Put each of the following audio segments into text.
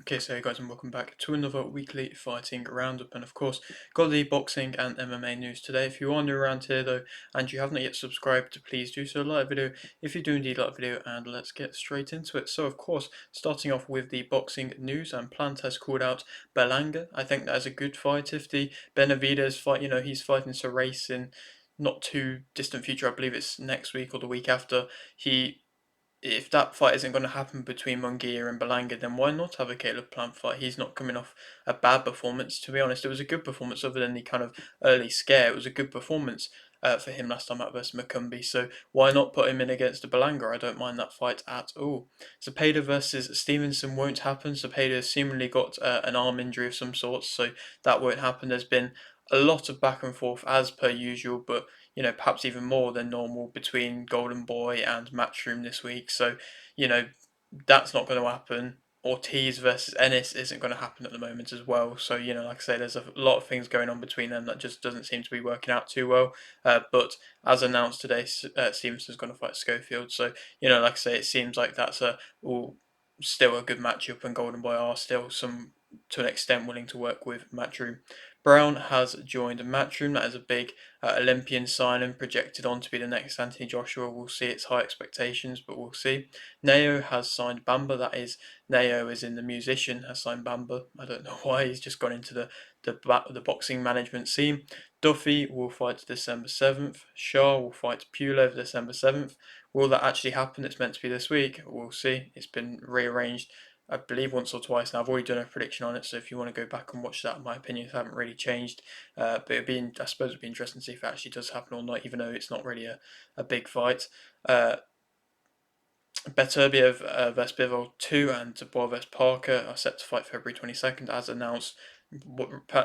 Okay, so hey guys, and welcome back to another weekly fighting roundup. And of course, got the boxing and MMA news today. If you are new around here though, and you have not yet subscribed, please do so. Like the video if you do indeed like the video, and let's get straight into it. So, of course, starting off with the boxing news, and Plant has called out Berlanga. I think that is a good fight. If the Benavidez fight, he's fighting Race in not too distant future. I believe it's next week or the week after. He if that fight isn't going to happen between Munguia and Belanga, then why not have a Caleb Plant fight? He's not coming off a bad performance, to be honest. It was a good performance, other than the kind of early scare. It was a good performance for him last time out versus Macumbi. So why not put him in against a Belanga? I don't mind that fight at all. Zepeda versus Stevenson won't happen. Zepeda seemingly got an arm injury of some sort, so that won't happen. There's been a lot of back and forth as per usual, but perhaps even more than normal between Golden Boy and Matchroom this week. So, you know, that's not going to happen. Ortiz versus Ennis isn't going to happen at the moment as well. So, like I say, there's a lot of things going on between them that just doesn't seem to be working out too well. But as announced today, Stevenson's going to fight Schofield. So, like I say, it seems like that's still a good matchup, and Golden Boy are still to an extent willing to work with Matchroom. Brown has joined Matchroom. That is a big Olympian signing, projected on to be the next Anthony Joshua. We'll see. It's high expectations, but we'll see. Neo has signed Bamba. That is, Neo is in the musician, has signed Bamba. I don't know why. He's just gone into the boxing management scene. Duffy will fight December 7th. Shah will fight Pulev December 7th. Will that actually happen? It's meant to be this week. We'll see. It's been rearranged, I believe, once or twice now. I've already done a prediction on it, so if you want to go back and watch that, my opinions haven't really changed. But I suppose it'd be interesting to see if it actually does happen or not, even though it's not really a big fight. Beterbiev vs Bivol 2 and Dubois vs Parker are set to fight February 22nd, as announced.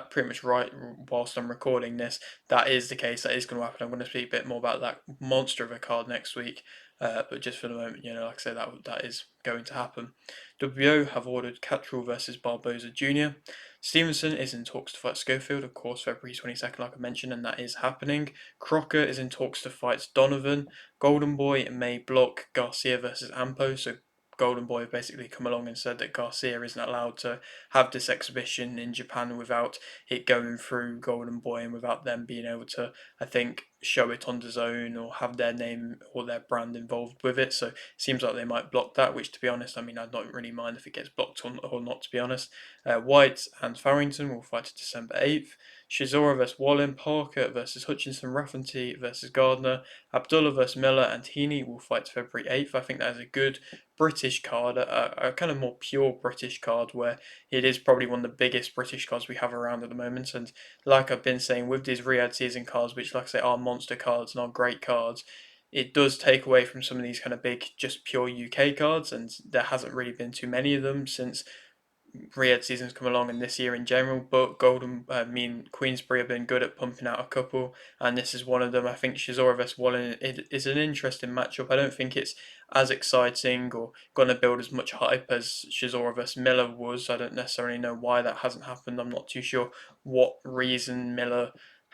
Pretty much right whilst I'm recording this, that is the case. That is going to happen. I'm going to speak a bit more about that monster of a card next week. But just for the moment, like I say, that is going to happen. WO have ordered Cattrall versus Barboza Jr. Stevenson is in talks to fight Schofield, of course, February 22nd, like I mentioned, and that is happening. Crocker is in talks to fight Donovan. Golden Boy may block Garcia versus Ampo, so Golden Boy have basically come along and said that Garcia isn't allowed to have this exhibition in Japan without it going through Golden Boy and without them being able to, I think, show it on DAZN or have their name or their brand involved with it. So it seems like they might block that, which, to be honest, I mean, I don't really mind if it gets blocked or not, to be honest. White and Farrington will fight December 8th. Chisora versus Wallen, Parker versus Hutchinson, Rafferty versus Gardner, Abdullah versus Miller, and Heaney will fight February 8th. I think that is a good British card, a kind of more pure British card, where it is probably one of the biggest British cards we have around at the moment. And like I've been saying, with these Riyadh season cards, which, like I say, are monster cards and are great cards, it does take away from some of these kind of big, just pure UK cards, and there hasn't really been too many of them since Riyadh season's come along, and this year in general. But Queensbury have been good at pumping out a couple, and this is one of them. I think Chisora vs Wallen is an interesting matchup. I don't think it's as exciting or going to build as much hype as Chisora vs Miller was. I don't necessarily know why that hasn't happened. I'm not too sure what reason Miller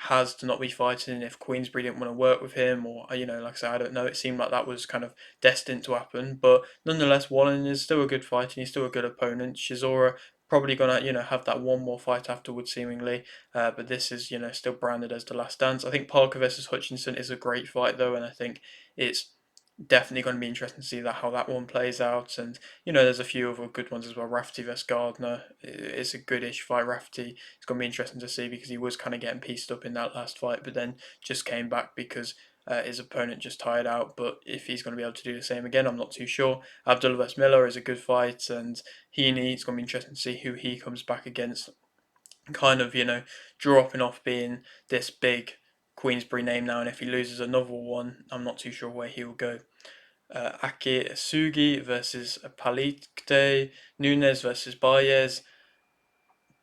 has to not be fighting, if Queensbury didn't want to work with him, or like I say, I don't know. It seemed like that was kind of destined to happen, but nonetheless, Wallen is still a good fighter and he's still a good opponent. Chisora probably gonna have that one more fight afterwards, seemingly, but this is still branded as the last dance. I think Parker versus Hutchinson is a great fight though, and I think it's definitely going to be interesting to see how that one plays out. And there's a few other good ones as well. Rafferty versus Gardner, it's a goodish fight. Rafferty, it's going to be interesting to see, because he was kind of getting pieced up in that last fight, but then just came back because his opponent just tired out. But if he's going to be able to do the same again, I'm not too sure. Abdullah vs Miller is a good fight, and Heaney, it's going to be interesting to see who he comes back against. Kind of, dropping off being this big Queensbury name now, and if he loses another one, I'm not too sure where he will go. Ake Sugi versus Palikte, Nunes versus Baez,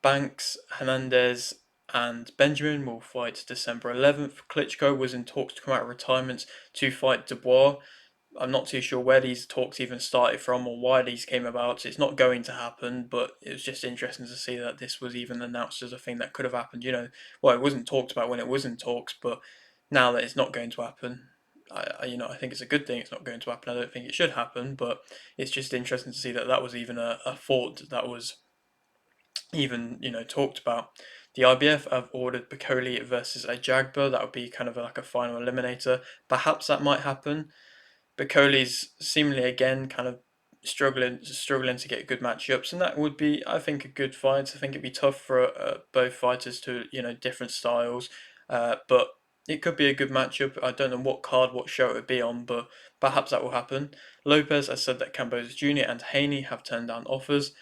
Banks, Hernandez, and Benjamin will fight December 11th. Klitschko was in talks to come out of retirement to fight Dubois. I'm not too sure where these talks even started from or why these came about. It's not going to happen, but it was just interesting to see that this was even announced as a thing that could have happened. Well, it wasn't talked about when it was in talks, but now that it's not going to happen, I think it's a good thing it's not going to happen. I don't think it should happen, but it's just interesting to see that was even a thought that was even talked about. The IBF have ordered Bacoli versus Ajagba. That would be kind of like a final eliminator. Perhaps that might happen. Bacoli's seemingly again kind of struggling to get good matchups, and that would be, I think, a good fight. I think it'd be tough for both fighters to different styles, but it could be a good matchup. I don't know what card, what show it would be on, but perhaps that will happen. Lopez has said that Camboza Jr. and Haney have turned down offers.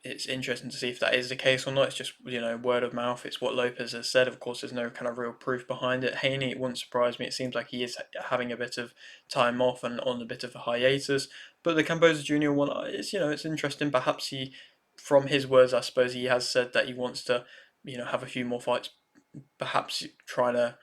It's interesting to see if that is the case or not. It's just word of mouth. It's what Lopez has said. Of course, there's no kind of real proof behind it. Haney, it wouldn't surprise me. It seems like he is having a bit of time off and on a bit of a hiatus. But the Camboza Junior one, it's interesting. Perhaps he, from his words, I suppose he has said that he wants to have a few more fights. Perhaps trying to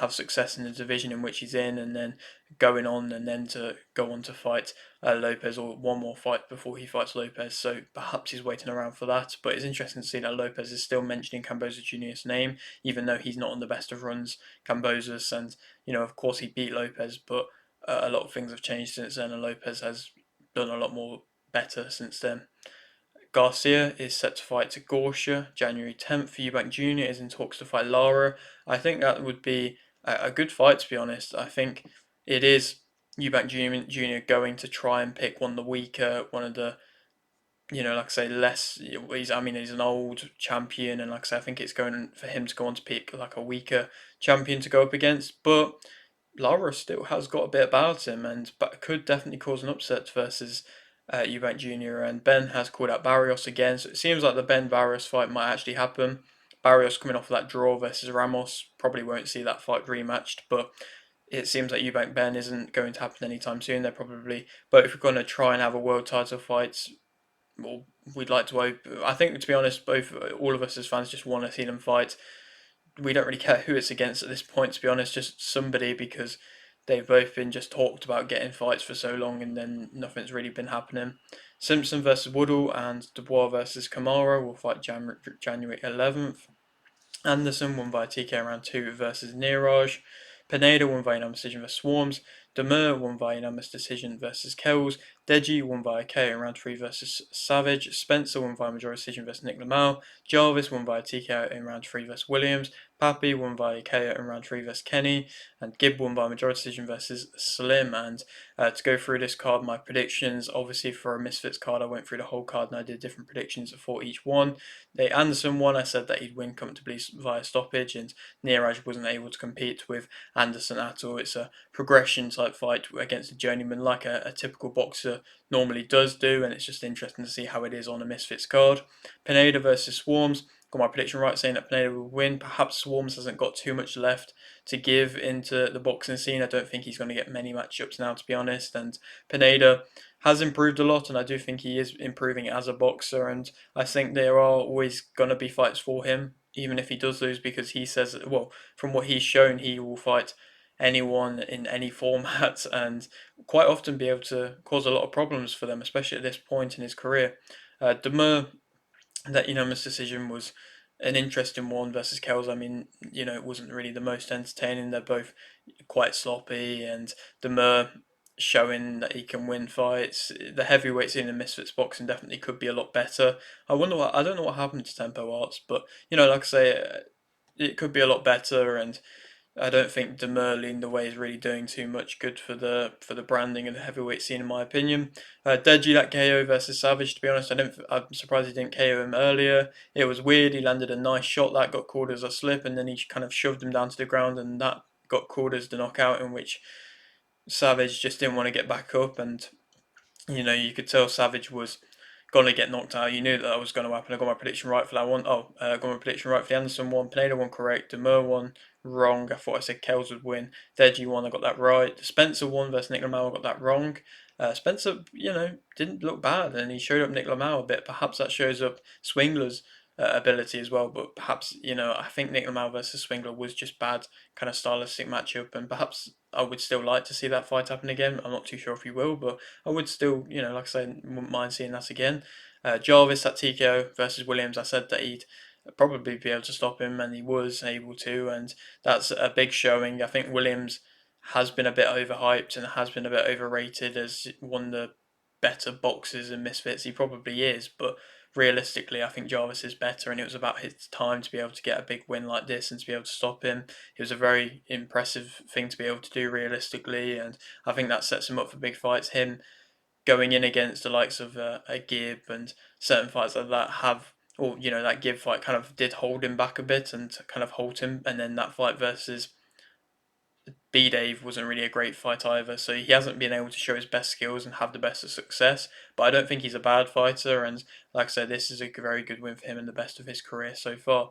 have success in the division in which he's in, and then going on and then to go on to fight Lopez, or one more fight before he fights Lopez. So perhaps he's waiting around for that. But it's interesting to see that Lopez is still mentioning Camboza Jr.'s name, even though he's not on the best of runs. Camboza's, and of course he beat Lopez, but a lot of things have changed since then, and Lopez has done a lot more better since then. Garcia is set to fight Gorsia January 10th. Eubank Jr. is in talks to fight Lara. I think that would be a good fight, to be honest. I think it is Eubank Jr. going to try and pick one of the weaker, one of the, like I say, less. He's an old champion, and like I say, I think it's going for him to go on to pick like a weaker champion to go up against. But Lara still has got a bit about him, and but could definitely cause an upset versus Eubank Jr. And Ben has called out Barrios again, so it seems like the Ben Barrios fight might actually happen. Barrios coming off of that draw versus Ramos, probably won't see that fight rematched, but it seems like Eubank Ben isn't going to happen anytime soon. They're probably both going to try and have a world title fight. Well, we'd like to hope. I think, to be honest, both all of us as fans just want to see them fight. We don't really care who it's against at this point, to be honest, just somebody, because they've both been just talked about getting fights for so long and then nothing's really been happening. Simpson versus Woodall and Dubois versus Kamara will fight January 11th. Anderson won by TK round 2 versus Niraj. Pineda won by unanimous decision versus Swarms. Demir won by unanimous decision versus Kells. Deji won by KO in round 3 versus Savage. Spencer won by majority decision versus Nick Lamau. Jarvis won by TKO in round 3 versus Williams. Pappy won by KO in round 3 versus Kenny. And Gibb won by majority decision versus Slim. And to go through this card, my predictions, obviously for a Misfits card, I went through the whole card and I did different predictions for each one. The Anderson one, I said that he'd win comfortably via stoppage, and Niraj wasn't able to compete with Anderson at all. It's a progression type fight against a journeyman, like a typical boxer normally does do, and it's just interesting to see how it is on a Misfits card. Pineda versus Swarms. Got my prediction right, saying that Pineda will win. Perhaps Swarms hasn't got too much left to give into the boxing scene. I don't think he's going to get many matchups now, to be honest. And Pineda has improved a lot, and I do think he is improving as a boxer. And I think there are always going to be fights for him, even if he does lose, because he says, well, from what he's shown, he will fight anyone in any format and quite often be able to cause a lot of problems for them, especially at this point in his career. Demur, that unanimous decision was an interesting one versus Kells. I mean, it wasn't really the most entertaining. They're both quite sloppy, and Demur showing that he can win fights. The heavyweight scene in Misfits boxing definitely could be a lot better. I don't know what happened to Tempo Arts, but like I say, it could be a lot better, and I don't think Demir leading the way is really doing too much good for the branding of the heavyweight scene, in my opinion. Deji, that KO versus Savage. To be honest, I'm surprised he didn't KO him earlier. It was weird. He landed a nice shot that got called as a slip, and then he kind of shoved him down to the ground, and that got called as the knockout, in which Savage just didn't want to get back up, and you could tell Savage was going to get knocked out. You knew that was going to happen. I got my prediction right for that one. I got my prediction right for the Anderson one. Pineda one correct. Demir one wrong. I thought I said Kells would win. Deji one, I got that right. Spencer one versus Nick Lamau, I got that wrong. Spencer, didn't look bad, and he showed up Nick Lamau a bit. Perhaps that shows up Swingler's ability as well, but perhaps, I think Nick Lamau versus Swingler was just bad kind of stylistic matchup, and perhaps I would still like to see that fight happen again. I'm not too sure if he will, but I would still, like I said, wouldn't mind seeing that again. Jarvis at TKO versus Williams, I said that he'd probably be able to stop him, and he was able to, and that's a big showing. I think Williams has been a bit overhyped and has been a bit overrated as one of the better boxers and misfits. He probably is, but realistically, I think Jarvis is better, and it was about his time to be able to get a big win like this and to be able to stop him. It was a very impressive thing to be able to do realistically, and I think that sets him up for big fights. Him going in against the likes of a Gibb and certain fights like that have, or that Gibb fight kind of did hold him back a bit and kind of halt him, and then that fight versus B Dave wasn't really a great fight either, so he hasn't been able to show his best skills and have the best of success. But I don't think he's a bad fighter, and like I said, this is a very good win for him and the best of his career so far.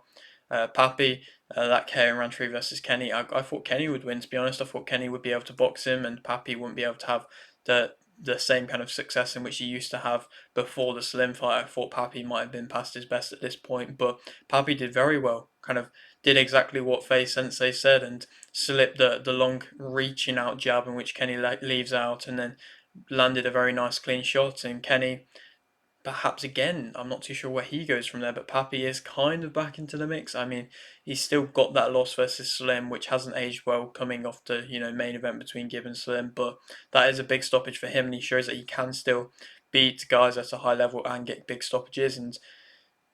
Papi, that KO in round 3 versus Kenny, I thought Kenny would win, to be honest. I thought Kenny would be able to box him, and Papi wouldn't be able to have the same kind of success in which he used to have before the Slim fight. I thought Papi might have been past his best at this point, but Papi did very well. Kind of did exactly what Faye Sensei said and slipped the long reaching out jab in which Kenny leaves out, and then landed a very nice clean shot. And Kenny, perhaps again, I'm not too sure where he goes from there, but Papi is kind of back into the mix. I mean, he's still got that loss versus Slim, which hasn't aged well coming off the main event between Gibb and Slim, but that is a big stoppage for him, and he shows that he can still beat guys at a high level and get big stoppages. And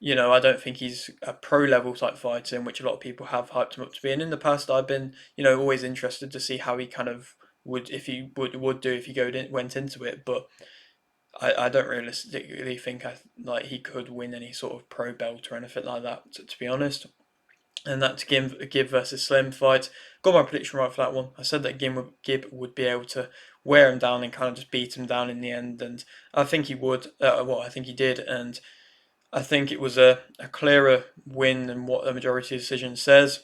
I don't think he's a pro level type fighter, in which a lot of people have hyped him up to be. And in the past, I've been, always interested to see how he kind of would, if he would do if he went into it. But I don't realistically think like he could win any sort of pro belt or anything like that, to be honest. And that Gibb versus Slim fight, got my prediction right for that one. I said that Gibb would be able to wear him down and kind of just beat him down in the end, and I think he would. I think he did, and I think it was a clearer win than what the majority decision says.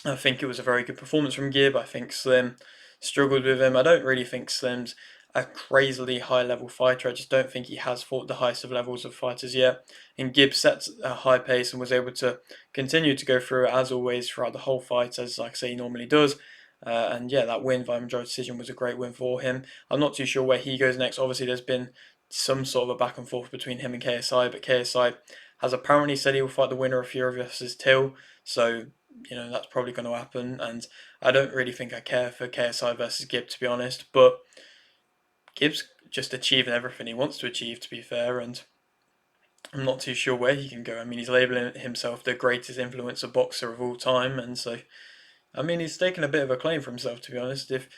I think it was a very good performance from Gibb. I think Slim struggled with him. I don't really think Slim's a crazily high level fighter. I just don't think he has fought the highest of levels of fighters yet. And Gibb set a high pace and was able to continue to go through it as always throughout the whole fight, as like I say he normally does. And yeah, that win by majority decision was a great win for him. I'm not too sure where he goes next. Obviously, there's been some sort of a back and forth between him and KSI, but KSI has apparently said he will fight the winner of Fury versus Till. So that's probably going to happen, and I don't really think I care for KSI versus Gibb, to be honest, but Gibb's just achieving everything he wants to achieve, to be fair, and I'm not too sure where he can go. I mean, he's labelling himself the greatest influencer boxer of all time, and so, I mean, he's taken a bit of a claim for himself, to be honest. If,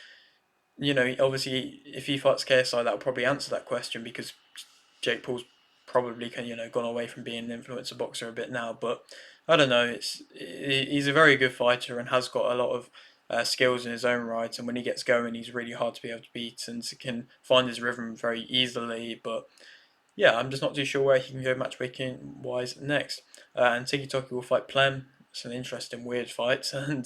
obviously, if he fights KSI, that will probably answer that question, because Jake Paul's probably gone away from being an influencer boxer a bit now, but I don't know. He's a very good fighter and has got a lot of skills in his own right, and when he gets going, he's really hard to be able to beat and can find his rhythm very easily. But yeah, I'm just not too sure where he can go matchmaking wise next. And Tiki Toki will fight Plem. It's an interesting, weird fight, and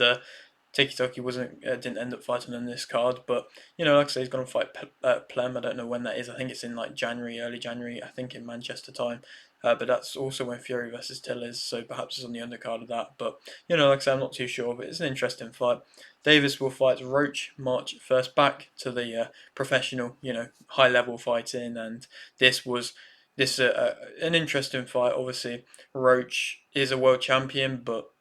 Tiki Toki didn't end up fighting on this card, but like I say, he's going to fight Plem. I don't know when that is. I think it's in like January, early January. I think in Manchester time. But that's also when Fury versus Till is, so perhaps it's on the undercard of that. But like I say, I'm not too sure, but it's an interesting fight. Davis will fight Roach March 1st, back to the professional, high level fighting, and this was an interesting fight. Obviously, Roach is a world champion, but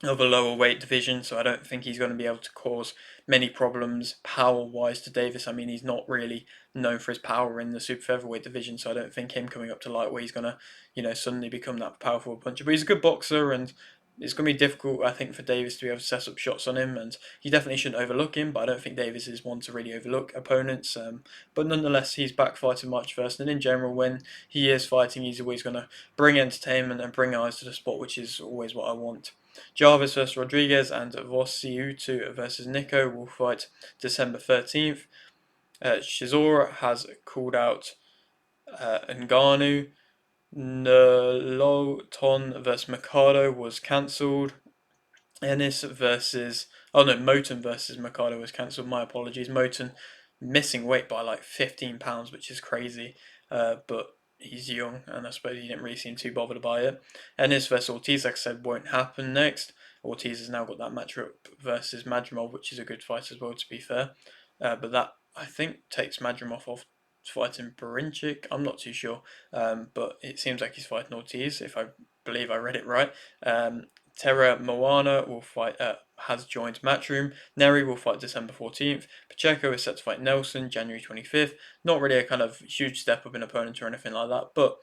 of a lower weight division, so I don't think he's going to be able to cause many problems power wise to Davis. I mean, he's not really known for his power in the super featherweight division, so I don't think him coming up to lightweight he's going to, suddenly become that powerful puncher. But he's a good boxer, and it's going to be difficult, I think, for Davis to be able to set up shots on him, and he definitely shouldn't overlook him, but I don't think Davis is one to really overlook opponents. But nonetheless, he's back fighting March 1st, and in general, when he is fighting, he's always going to bring entertainment and bring eyes to the sport, which is always what I want. Jarvis versus Rodriguez and Vosiutu versus Nico will fight December 13th. Chisora has called out Ngannou. Noloton versus Mercado was cancelled. Moten versus Mercado was cancelled. My apologies. Moten missing weight by like 15 pounds, which is crazy. But he's young, and I suppose he didn't really seem too bothered by it. Ennis versus Ortiz, like I said, won't happen next. Ortiz has now got that matchup versus Madrimov, which is a good fight as well, to be fair. But that, I think, takes Madrimov off fighting Barinchik. I'm not too sure, but it seems like he's fighting Ortiz, if I believe I read it right. Terra Moana will fight has joined Matchroom. Neri will fight December 14th. Pacheco is set to fight Nelson January 25th. Not really a kind of huge step up in opponent or anything like that, but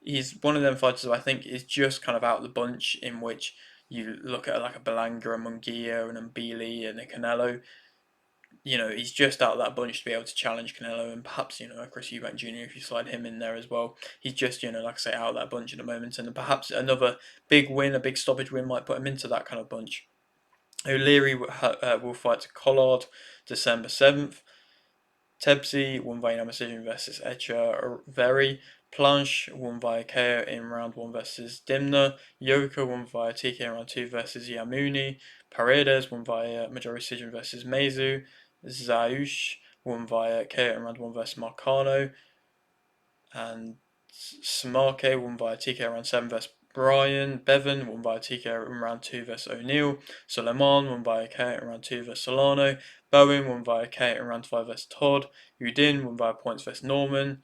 he's one of them fighters who I think is just kind of out of the bunch, in which you look at like a Belanga, a Munguia, and a Mbili, and a Canelo. He's just out of that bunch to be able to challenge Canelo, and perhaps, a Chris Eubank Jr. if you slide him in there as well. He's just, like I say, out of that bunch at the moment, and perhaps another big win, a big stoppage win, might put him into that kind of bunch. O'Leary will fight Collard December 7th. Tebsy won by unanimous decision versus Echeverry. Planche won via KO in round 1 versus Dimna. Yoka won via TK in round 2 versus Yamuni. Paredes won via majority decision versus Mezu. Zayush won via KO in round 1 versus Marcano. And Smake won via TK in round 7 versus Brian. Bevan won via TK in round 2 versus O'Neill. Suleiman won via KO in round 2 versus Solano. Bowen won via KO in round 5 versus Todd. Udin won via points versus Norman.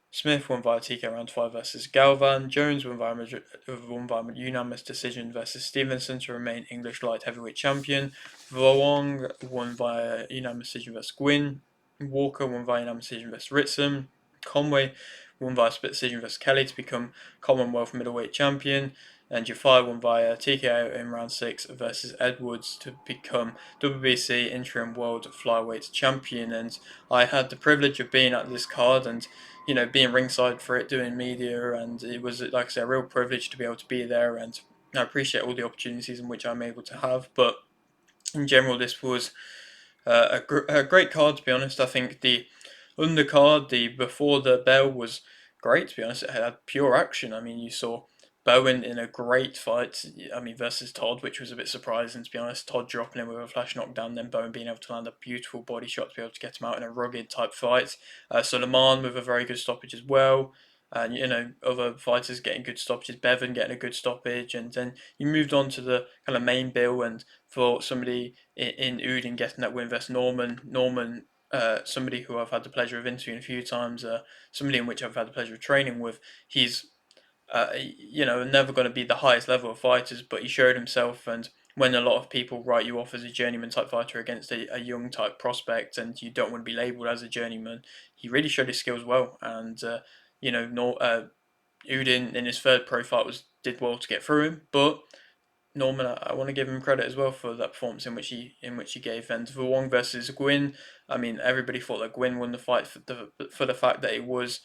Smith won via TK round 5 versus Galvan. Jones won via unanimous decision versus Stevenson to remain English light heavyweight champion. Vuong won via unanimous decision versus Gwyn. Walker won via unanimous decision versus Ritson. Conway won via split decision versus Kelly to become Commonwealth middleweight champion. And Jafai won via TKO in round 6 versus Edwards to become WBC interim world flyweight champion. And I had the privilege of being at this card and being ringside for it, doing media, and it was, like I say, a real privilege to be able to be there, and I appreciate all the opportunities in which I'm able to have. But in general, this was a great card, to be honest. I think the undercard, the before the bell, was great, to be honest. It had pure action. I mean, you saw Bowen in a great fight, versus Todd, which was a bit surprising, to be honest. Todd dropping him with a flash knockdown, then Bowen being able to land a beautiful body shot to be able to get him out in a rugged type fight. Suleiman with a very good stoppage as well. And, other fighters getting good stoppages, Bevan getting a good stoppage, and then you moved on to the kind of main bill, and for somebody in Udin getting that win versus Norman, somebody who I've had the pleasure of interviewing a few times, somebody in which I've had the pleasure of training with. He's never going to be the highest level of fighters, but he showed himself. And when a lot of people write you off as a journeyman type fighter against a young type prospect, and you don't want to be labelled as a journeyman, he really showed his skills well. And Udin in his third pro fight did well to get through him, but Norman, I want to give him credit as well for that performance in which he gave. And Vuong versus Gwyn, everybody thought that Gwyn won the fight for the fact that it was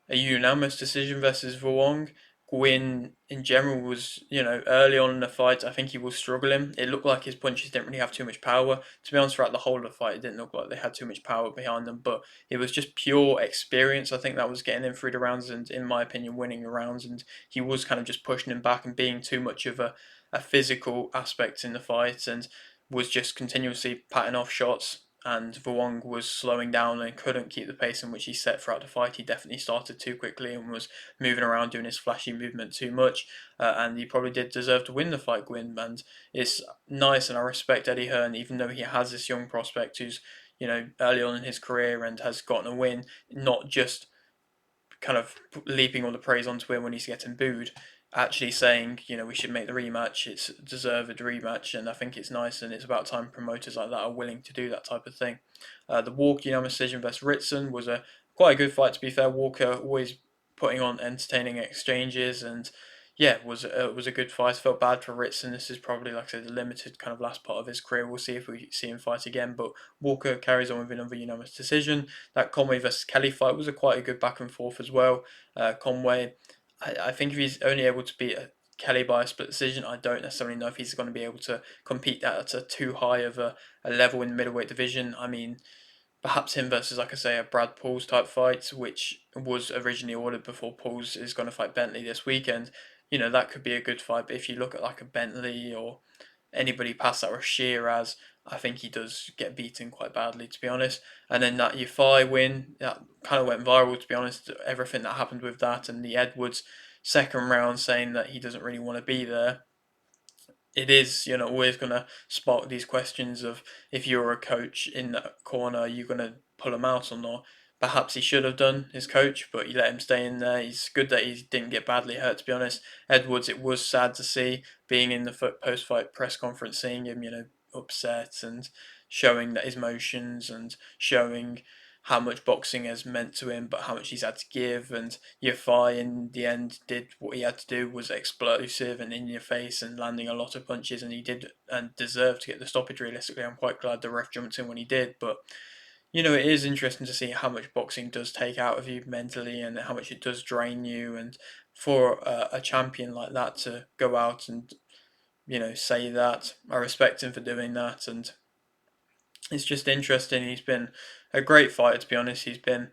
a unanimous decision versus Vuong. Gwyn in general was, early on in the fight, I think he was struggling. It looked like his punches didn't really have too much power. To be honest, throughout the whole of the fight, it didn't look like they had too much power behind them, but it was just pure experience. I think that was getting him through the rounds and, in my opinion, winning the rounds. And he was kind of just pushing him back and being too much of a physical aspect in the fight, and was just continuously patting off shots. And Vuong was slowing down and couldn't keep the pace in which he set throughout the fight. He definitely started too quickly and was moving around doing his flashy movement too much. And he probably did deserve to win the fight, Gwyn. And it's nice, and I respect Eddie Hearn, even though he has this young prospect who's, early on in his career and has gotten a win, not just kind of leaping all the praise onto him when he's getting booed, actually saying, we should make the rematch, it's a deserved rematch. And I think it's nice, and it's about time promoters like that are willing to do that type of thing. The Walker unanimous decision versus Ritson was quite a good fight, to be fair. Walker always putting on entertaining exchanges, and yeah, it was a good fight. Felt bad for Ritson. This is probably, like I said, the limited kind of last part of his career. We'll see if we see him fight again. But Walker carries on with another unanimous decision. That Conway versus Kelly fight was quite a good back and forth as well. Conway, I think if he's only able to beat Kelly by a split decision, I don't necessarily know if he's going to be able to compete at a too high of a level in the middleweight division. I mean, perhaps him versus, like I say, a Brad Pauls type fight, which was originally ordered before Pauls is going to fight Bentley this weekend. That could be a good fight. But if you look at like a Bentley or anybody past that, or Shiraz, I think he does get beaten quite badly, to be honest. And then that Yafai win, that kind of went viral, to be honest. Everything that happened with that, and the Edwards second round saying that he doesn't really want to be there. It is, always going to spark these questions of, if you're a coach in that corner, are you going to pull him out or not? Perhaps he should have done, his coach, but he let him stay in there. He's good that he didn't get badly hurt, to be honest. Edwards, it was sad to see, being in the post-fight press conference, seeing him, upset, and showing that his emotions and showing how much boxing has meant to him, but how much he's had to give. And Yafai in the end did what he had to do, was explosive and in your face and landing a lot of punches, and he did and deserved to get the stoppage. Realistically, I'm quite glad the ref jumped in when he did, but it is interesting to see how much boxing does take out of you mentally and how much it does drain you. And for a champion like that to go out and say that, I respect him for doing that. And it's just interesting. He's been a great fighter, to be honest. He's been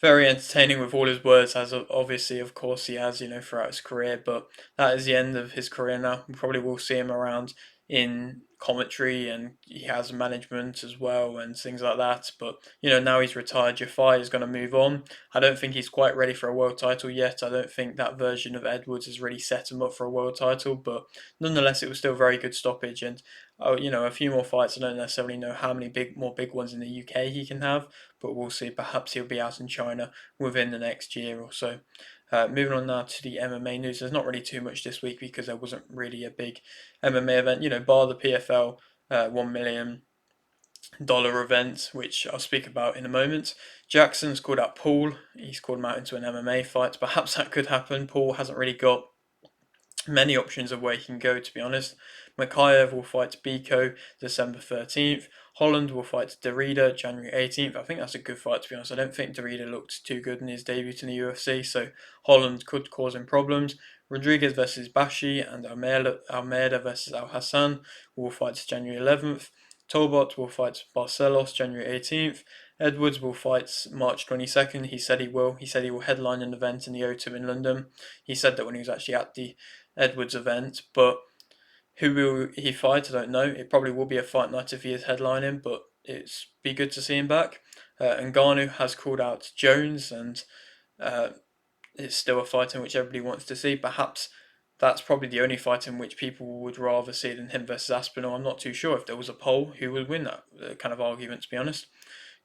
very entertaining with all his words, as obviously, of course, he has, throughout his career. But that is the end of his career now. We probably will see him around in commentary, and he has management as well and things like that. But now he's retired. Jafai is going to move on. I don't think he's quite ready for a world title yet. I don't think that version of Edwards has really set him up for a world title. But nonetheless, it was still a very good stoppage. And a few more fights. I don't necessarily know how many more big ones in the UK he can have, but we'll see. Perhaps he'll be out in China within the next year or so. Moving on now to the MMA news. There's not really too much this week because there wasn't really a big MMA event, bar the PFL $1 million event, which I'll speak about in a moment. Jackson's called out Paul. He's called him out into an MMA fight. Perhaps that could happen. Paul hasn't really got many options of where he can go, to be honest. Makayev will fight Biko December 13th. Holland will fight Derrida January 18th. I think that's a good fight, to be honest. I don't think Derrida looked too good in his debut in the UFC, so Holland could cause him problems. Rodriguez versus Bashi and Almeida versus Al Hassan will fight January 11th. Tolbot will fight Barcelos January 18th. Edwards will fight March 22nd. He said he will. He said he will headline an event in the O2 in London. He said that when he was actually at the Edwards event, but who will he fight? I don't know. It probably will be a fight night if he is headlining, but it's be good to see him back. Ngannou has called out Jones, and it's still a fight in which everybody wants to see. Perhaps that's probably the only fight in which people would rather see than him versus Aspinall. I'm not too sure. If there was a poll, who would win that kind of argument, to be honest.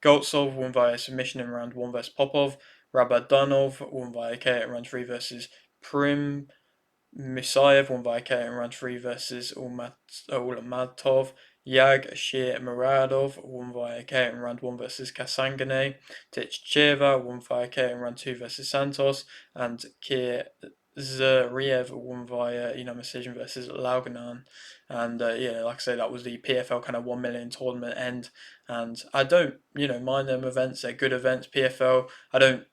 Goltsov won via submission in round 1 versus Popov. Rabadanov won via KO in round 3 versus Prim. Musayev won via KO in round 3 versus Ulmatov. Yag Muradov won via KO in round 1 versus Kasangane. Tcheva won via KO in round 2 versus Santos. And Kir Zariev won via decision versus Lauganan. And like I say, that was the PFL kind of 1 million tournament end. And I don't mind them events. They're good events. PFL, I don't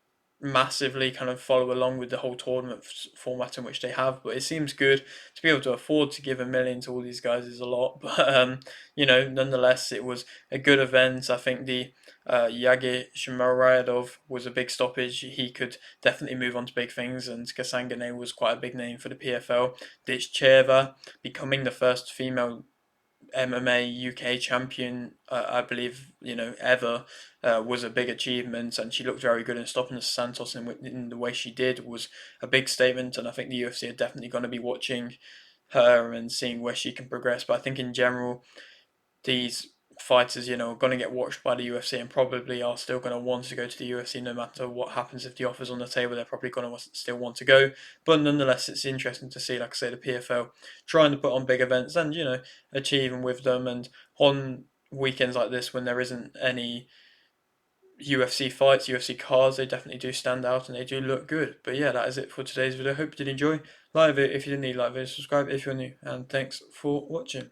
massively kind of follow along with the whole tournament format in which they have, but it seems good to be able to afford to give $1 million to all these guys is a lot. But nonetheless, it was a good event. I think the Yagi Shmaradov was a big stoppage. He could definitely move on to big things, and Kasangane was quite a big name for the PFL. Ditchcheva becoming the first female MMA UK champion, I believe, ever, was a big achievement, and she looked very good. And stopping Santos in the way she did was a big statement, and I think the UFC are definitely going to be watching her and seeing where she can progress. But I think in general, these fighters, are going to get watched by the UFC and probably are still going to want to go to the UFC no matter what happens. If the offer's on the table, they're probably going to still want to go. But nonetheless, it's interesting to see, like I say, the PFL trying to put on big events and, achieving with them. And on weekends like this, when there isn't any UFC fights, UFC cards, they definitely do stand out and they do look good. But yeah, that is it for today's video. Hope you did enjoy. Like it if you didn't, like video, subscribe if you're new, and thanks for watching.